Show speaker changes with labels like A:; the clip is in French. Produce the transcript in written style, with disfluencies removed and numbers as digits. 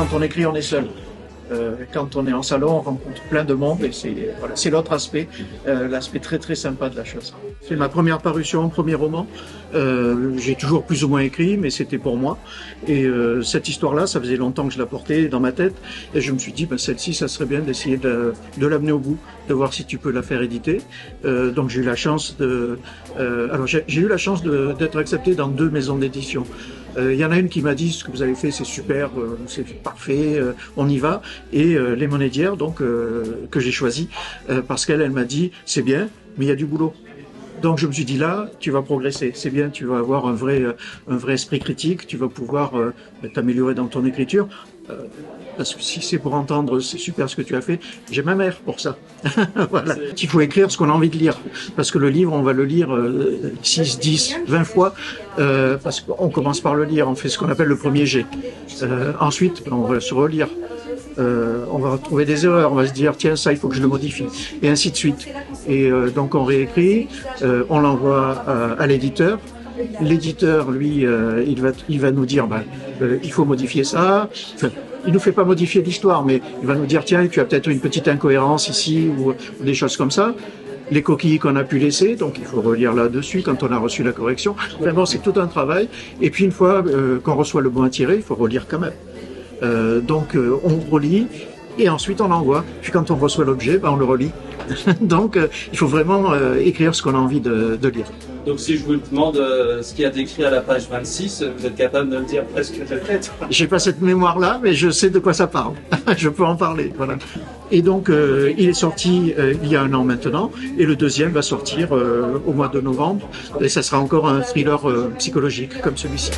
A: quand on écrit, on est seul. Quand on est en salon, on rencontre plein de monde et c'est l'autre aspect, l'aspect très très sympa de la chose. C'est ma première parution, premier roman. J'ai toujours plus ou moins écrit, mais c'était pour moi. Et cette histoire-là, ça faisait longtemps que je la portais dans ma tête. Et je me suis dit, celle-ci, ça serait bien d'essayer de l'amener au bout, de voir si tu peux la faire éditer. Donc j'ai eu la chance j'ai eu la chance d'être accepté dans 2 maisons d'édition. Il y en a une qui m'a dit ce que vous avez fait c'est super, c'est parfait, on y va. Et Les Monédières donc que j'ai choisi parce qu'elle m'a dit c'est bien mais il y a du boulot. Donc je me suis dit là tu vas progresser, c'est bien, tu vas avoir un vrai esprit critique, tu vas pouvoir t'améliorer dans ton écriture. Parce que si c'est pour entendre c'est super ce que tu as fait, j'ai ma mère pour ça. Voilà. Il faut écrire ce qu'on a envie de lire. Parce que le livre, on va le lire 6, 10, 20 fois. Parce qu'on commence par le lire, on fait ce qu'on appelle le premier jet. Ensuite, on va se relire. On va retrouver des erreurs, on va se dire tiens ça il faut que je le modifie. Et ainsi de suite. Et donc on réécrit, on l'envoie à l'éditeur. L'éditeur, lui, il va nous dire il faut modifier ça. Enfin, il nous fait pas modifier l'histoire, mais il va nous dire tiens, tu as peut-être une petite incohérence ici ou des choses comme ça. Les coquilles qu'on a pu laisser, donc il faut relire là-dessus quand on a reçu la correction. Vraiment, c'est tout un travail. Et puis une fois qu'on reçoit le bon à tirer, il faut relire quand même. Donc on relit et ensuite on l'envoie. Puis quand on reçoit l'objet, on le relit. Donc il faut vraiment écrire ce qu'on a envie de lire.
B: Donc si je vous demande ce qu'il y a décrit à la page 26, vous êtes capable de me dire presque de tête?
A: J'ai pas cette mémoire-là, mais je sais de quoi ça parle. Je peux en parler, voilà. Et donc il est sorti il y a 1 an maintenant, et le deuxième va sortir au mois de novembre, et ça sera encore un thriller psychologique comme celui-ci.